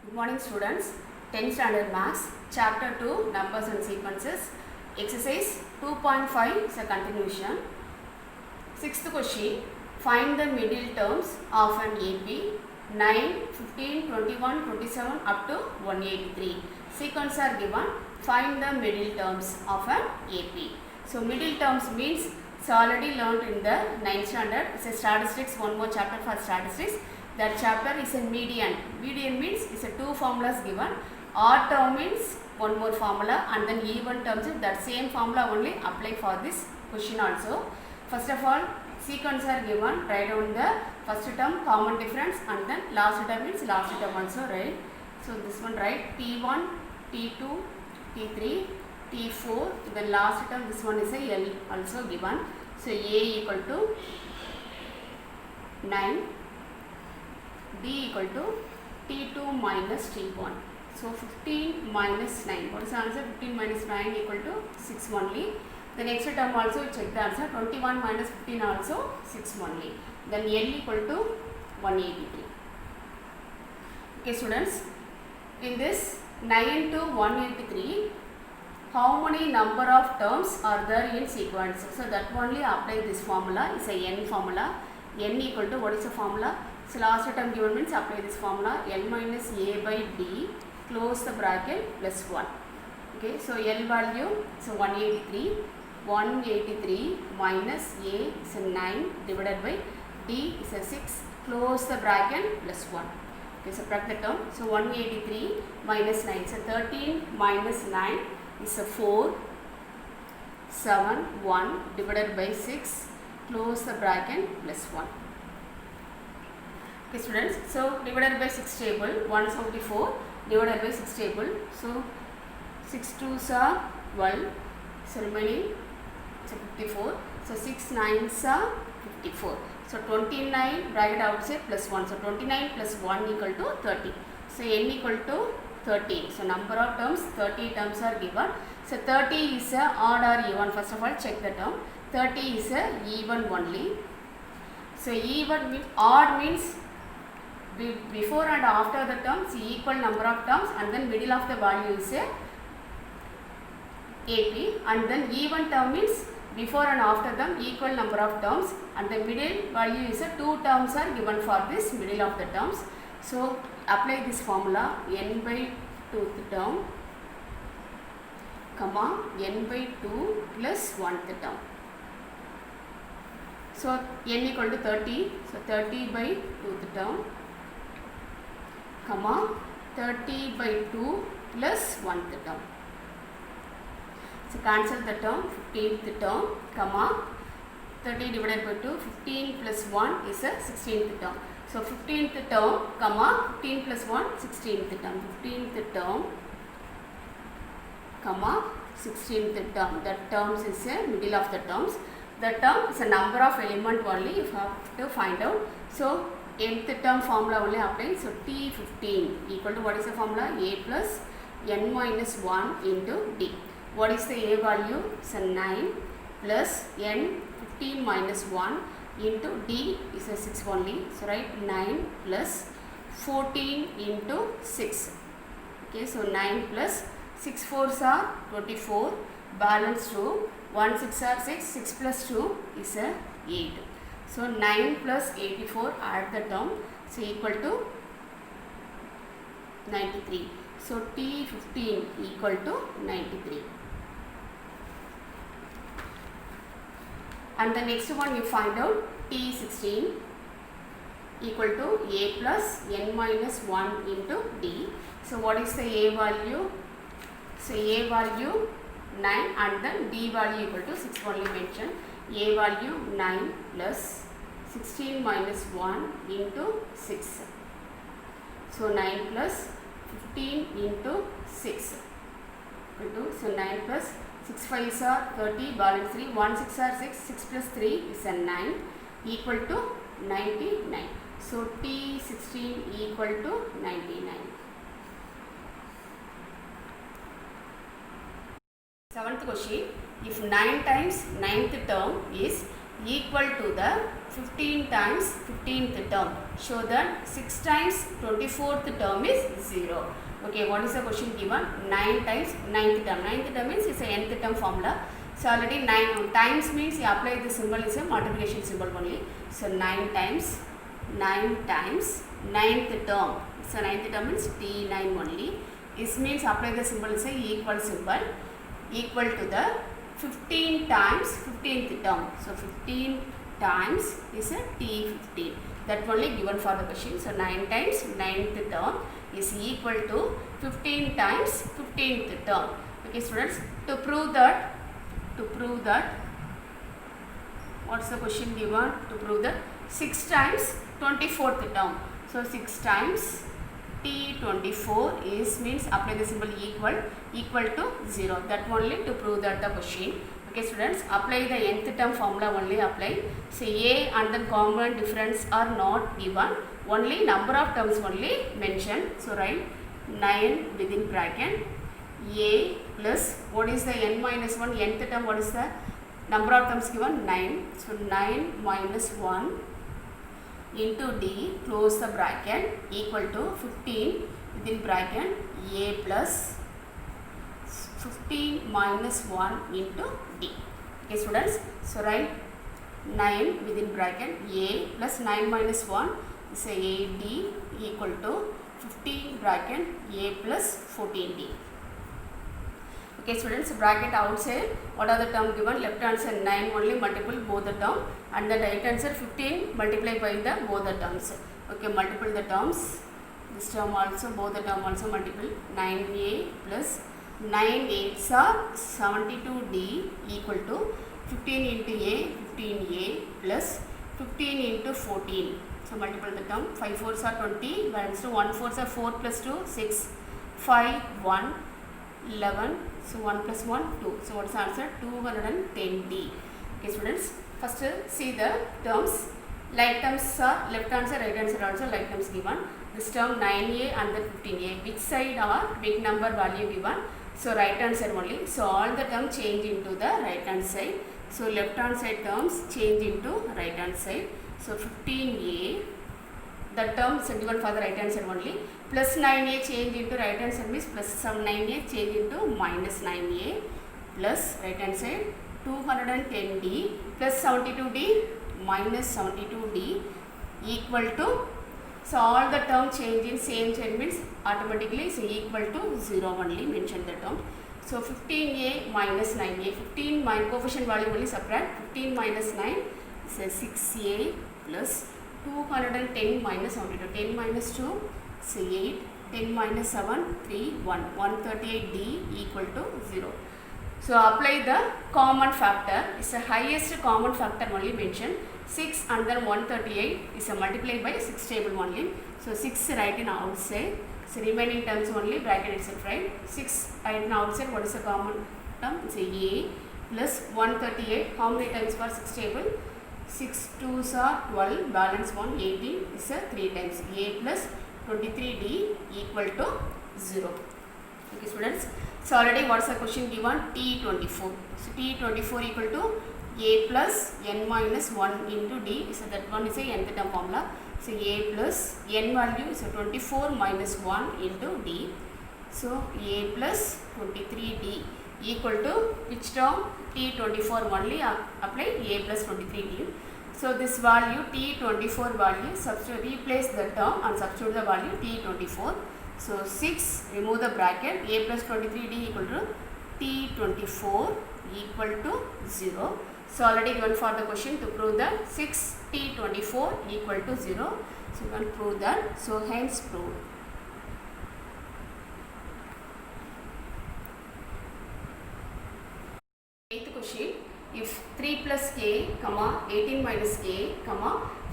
Good morning students, 10th standard maths, chapter 2 numbers and sequences, exercise 2.5 is a continuation. Sixth question, find the middle terms of an AP 9, 15, 21, 27 up to 183. Sequence are given, find the middle terms of an AP. So middle terms means it's already learned in the 9th standard. It's a statistics, one more chapter for statistics. That chapter is a median. Median means it's a two formulas given. Odd term means one more formula, and then even terms that same formula only apply for this question also. First of all, sequence are given. Write down the first term, common difference, and then last term means last term also, right? So this one, right? T1, T2, T3, T4. Then last term, this one is a L also given. So A equal to 9. D equal to T2 minus T1. So 15 minus 9. What is the answer? 15 minus 9 equal to 6 only. The next term also check the answer. 21 minus 15 also 6 only. Then L equal to 183. Okay students, in this 9 to 183, how many number of terms are there in sequence? So that only apply this formula. Is a n formula. N equal to, what is the formula? So last term given means apply this formula, L minus A by D, close the bracket, plus 1. Okay, so L value, so 183. 183 minus A is a 9 divided by D is a 6, close the bracket, plus 1. Okay, subtract the term. So 183 minus 9, so 13 minus 9 is a 4, 7, 1 divided by 6, close the bracket, plus 1. Okay students, so divided by 6 table, 174 divided by 6 table, so 6 2s are 12, so remaining, so 54, so 6 9s are 54, so 29 bracket outside plus 1, so 29 plus 1 equal to 30, so n equal to 30, so number of terms, 30 terms are given, so 30 is a odd or even. First of all check the term, 30 is a even only, so even means, odd means before and after the terms equal number of terms, and then middle of the value is a AP, and then even term means before and after them equal number of terms, and the middle value is a 2 terms are given for this middle of the terms. So apply this formula, n by 2th term, comma n by 2 plus 1th term. So n equal to 30, so 30 by 2th term, comma 30 by 2 plus 1th term. So cancel the term, 15th term, comma 30 divided by 2, 15 plus 1 is a 16th term. So 15th term, comma 15 plus 1, 16th term, 15th term, comma 16th term. That terms is a middle of the terms. The term is a number of element only you have to find out. So nth term formula only applying. So T15 equal to, what is the formula? A plus n minus 1 into D. What is the A value? So 9 plus n 15 minus 1 into D is a 6 only. So write 9 plus 14 into 6. Okay, so 9 plus 6 4s are 24, balance 2, 1 6 are 6, 6 plus 2 is a 8. So 9 plus 84, add the term, so equal to 93. So T15 equal to 93. And the next one you find out, T16 equal to A plus n minus 1 into D. So what is the A value? So A value 9, and then D value equal to 6 only mentioned. A value 9 plus 16 minus 1 into 6. So 9 plus 15 into 6 equal to, so 9 plus 6 5s are 30, balance 3, 1 6 are 6, 6 plus 3 is a 9 equal to 99. So T16 equal to 99. Seventh question, if 9 times 9th term is equal to the 15 times 15th term. Show that 6 times 24th term is 0. Okay, what is the question given? 9 times 9th term. 9th term means it's a nth term formula. So already 9 times means you apply the symbol is a multiplication symbol only. So 9 times 9th term. So 9th term means T9 only. This means apply the symbol is a equal symbol equal to the 15 times 15th term. So 15 times is a T15. That only given for the question. So 9 times 9th term is equal to 15 times 15th term. Okay students, to prove that what's the question given? To prove that 6 times 24th term. So 6 times T24 is means apply the symbol equal to 0. That only to prove that the question. Okay students, apply the nth term formula only apply. So a and then common difference are not given. Only number of terms only mentioned. So write 9 within bracket a plus what is the n minus 1 nth term, what is the number of terms given? 9. So 9 minus 1 into d, close the bracket, equal to 15 within bracket a plus 15 minus 1 into d. Okay students, so write 9 within bracket a plus 9 minus 1 is a 8d equal to 15 bracket a plus 14d. Okay students, bracket outside, what are the term given? Left hand side 9 only, multiple both the term, and the right hand side 15 multiply by the both the terms. Okay, multiple the terms, this term also, both the term also multiple. 9a plus 9 8s are 72d equal to 15 into a, 15a plus 15 into 14. So multiple the term, 5 4s are 20, balance to 1 4s are 4 plus 2, 6, 5, 1, 11. So 1 plus 1, 2. So what is the answer? 210d. Okay students, first see the terms. Like terms are left hand side, right hand side also like terms given. This term 9a and the 15a. Which side are big number value given? So right hand side only. So all the terms change into the right hand side. So left hand side terms change into right hand side. So 15a, the terms given for the right hand side only. Plus 9a change into right hand side means plus some 9a change into minus 9a plus right hand side 210d plus 72d minus 72d equal to, so all the term change in same side means automatically is equal to 0 only, mention the term. So 15a minus 9a, 15 coefficient value only subtract, 15 minus 9 is a 6a plus 210 minus 72, 10 minus 2 is 8, 10 minus 7, 3, 1, 138d equal to 0. So apply the common factor, is the highest common factor only mentioned. 6 and then 138 is a multiplied by 6 table only. So 6 write in outside. So remaining terms only bracket itself right. 6 write in outside. What is the common term? It's a plus 138. How many times for 6 table? 6 2s are 12. Balance 1 18 is a 3 times. A plus 23d equal to 0. Okay students. So already what's the question given? T24. So T24 equal to a plus n minus 1 into d. So that one is a nth term formula. So a plus n value is a 24 minus 1 into d. So a plus 23d equal to which term? T24 only apply a plus 23d. So this value T24 value, substitute, replace the term and substitute the value T24. So 6, remove the bracket, a plus 23d equal to T24 equal to 0. So already given for the question to prove that 6 T24 equal to 0. So you can prove that. So hence proved. Eighth question. If 3 plus k, 18 minus k,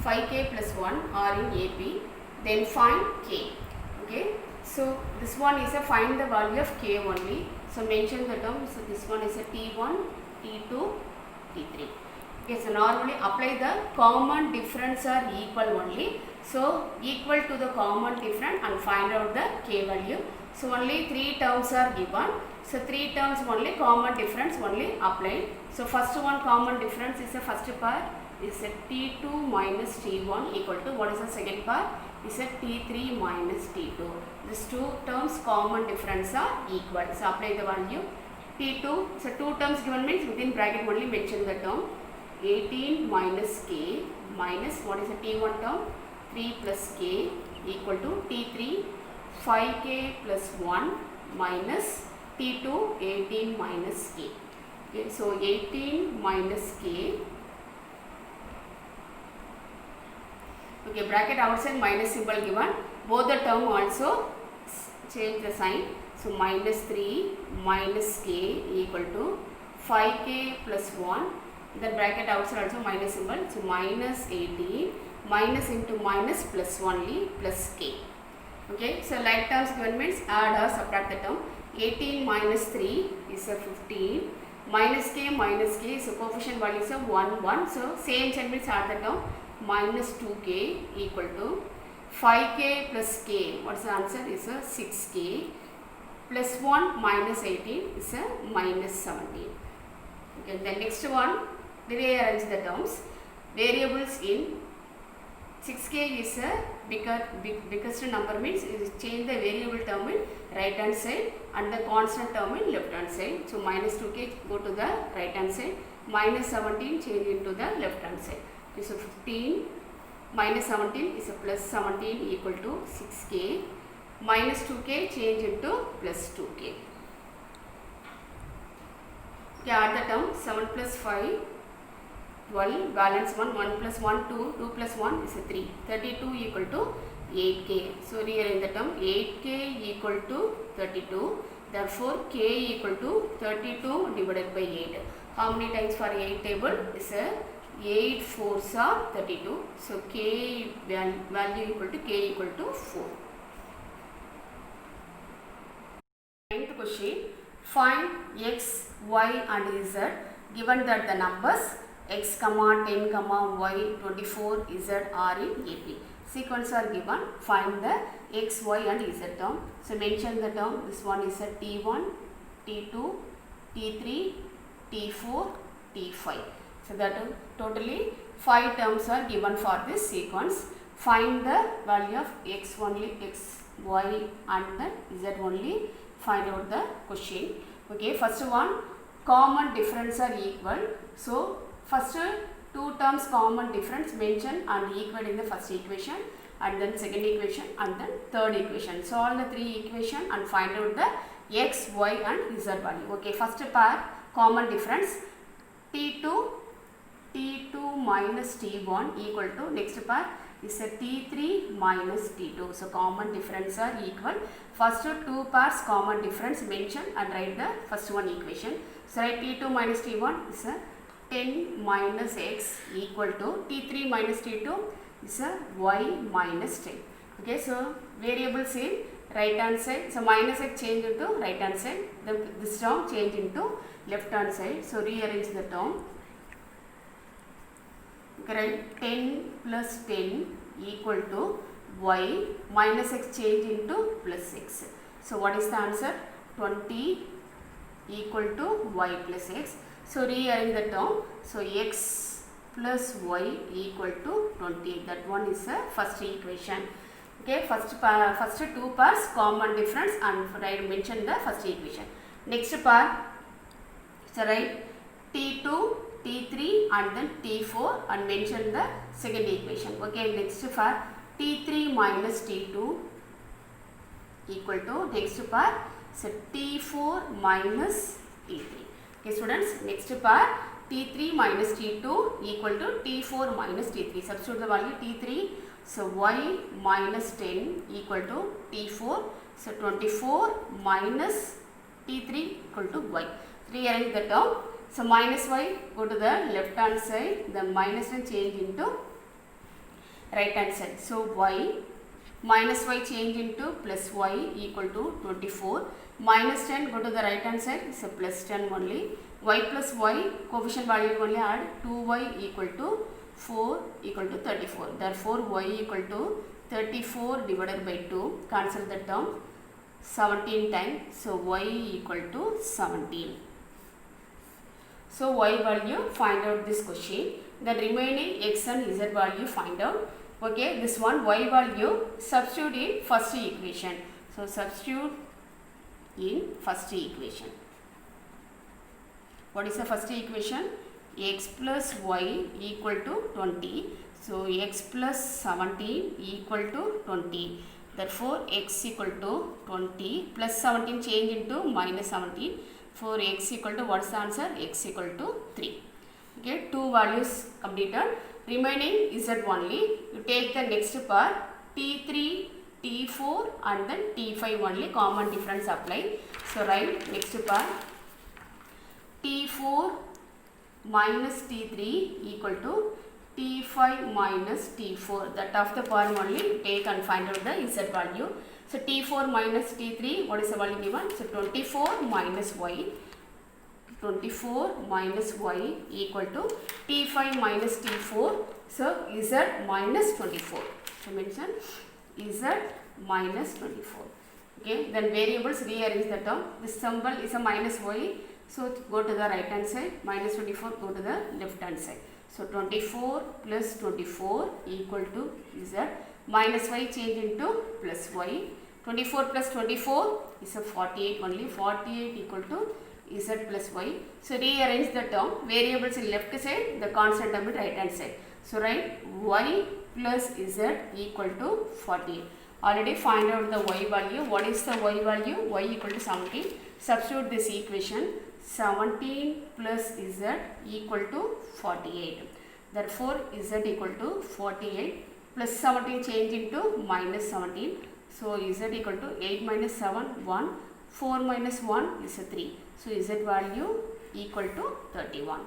5k plus 1 are in AP, then find k. Okay. So this one is a find the value of k only. So mention the term. So this one is a T1, T2, T3. Okay, so normally apply the common difference are equal only. So equal to the common difference and find out the k value. So only 3 terms are given. So 3 terms only common difference only applied. So first one common difference is the first part is a T2 minus T1 equal to what is the second part is a T3 minus T2. These two terms common difference are equal. So apply the value T2. So two terms given means within bracket only mention the term 18 minus k minus what is the T1 term 3 plus k equal to T3 5k plus 1 minus T2 18 minus k. Okay, so 18 minus k. Okay, bracket outside minus symbol given. Both the term also change the sign. So minus 3 minus k equal to 5k plus 1. Then bracket outside also minus symbol. So minus 18 minus into minus plus only plus k. Okay, so like terms given means add or subtract the term. 18 minus 3 is a 15 minus k so coefficient value is a 1 1. So same sign means add the term minus 2k equal to 5k plus k. What's the answer is a 6k plus 1 minus 18 is a minus 17. Okay, the next one rearrange the terms. Variables in 6k is a biggest number means change the variable term in right hand side and the constant term in left hand side. So minus 2k go to the right hand side, minus 17 change into the left hand side. Okay, so 15 minus 17 is a plus 17 equal to 6k, minus 2k change into plus 2k. Okay, add the term 7 plus 5 12, balance 1, 1 plus 1 2, 2 plus 1 is a 3, 32 equal to 8k. So rearrange the term 8k equal to 32, therefore k equal to 32 divided by 8. How many times for 8 table is a 8 4s are 32. So k value equal to k equal to 4. Ninth question, find x, y and z given that the numbers x, 10, y, 24, z are in AP. Sequence are given. Find the x, y and z term. So mention the term. This one is a T1, T2, T3, T4, T5. So that totally 5 terms are given for this sequence. Find the value of x only, x, y and the z only. Find out the question. Okay, first one common difference are equal. So first two terms common difference mention and equal in the first equation and then second equation and then third equation. Solve the three equation and find out the x, y and z value. Okay, first part common difference T2 minus T1 equal to next part is a T3 minus T2. So common difference are equal. First two parts common difference mention and write the first one equation. So write T2 minus T1 is a 10 minus x equal to T3 minus T2 is a y minus 10. Okay, so variables in right hand side. So minus x change into right hand side. Then this term change into left hand side. So rearrange the term. Okay, right, 10 plus 10 equal to y minus x change into plus x. So what is the answer? 20 equal to y plus x. So rearrange the term. So x plus y equal to 20. That one is the first equation. Okay, first two parts common difference and mention the first equation. Next part, so write T2, T3 and then T4 and mention the second equation. Okay, next part T3 minus T2 equal to next part so T4 minus T3. Okay students, next part T3 minus T2 equal to T4 minus T3. Substitute the value T3. So y minus 10 equal to T4. So 24 minus T3 equal to y. Rearrange the term. So minus y go to the left hand side. The minus 10 change into right hand side. So y minus y change into plus y equal to 24. Minus 10 go to the right hand side. So plus 10 only. Y plus y coefficient value only add 2y equal to 4 equal to 34. Therefore, y equal to 34 divided by 2. Cancel the term 17 times. So, y equal to 17. So, y value find out this question. The remaining x and z value find out. Okay, this one y value substitute in first equation. So, substitute in first equation. What is the first equation? X plus y equal to 20. So, x plus 17 equal to 20. Therefore, x equal to 20 plus 17 change into minus 17. For x equal to, what is the answer? X equal to 3. Okay, two values completed. Remaining z only. You take the next part t3, t4 and then t5 only. Common difference apply. So, write next part t4 minus t3 equal to t5 minus t4. That of the form only take and find out the z value. So, t4 minus t3, what is the value given? So, 24 minus y. 24 minus y equal to t5 minus t4. So, z minus 24. So, mention z minus 24. Okay. Then variables, rearrange the term. This symbol is a minus y. So, go to the right hand side, minus 24, go to the left hand side. So, 24 plus 24 equal to z, minus y change into plus y. 24 plus 24 is a 48 only, 48 equal to z plus y. So, rearrange the term, variables in left side, the constant term in right hand side. So, write y plus z equal to 48. Already find out the y value. What is the y value? Y equal to 17. Substitute this equation. 17 plus z equal to 48. Therefore, z equal to 48 plus 17 change into minus 17. So, z equal to 8 minus 7, 1. 4 minus 1 is a 3. So, z value equal to 31.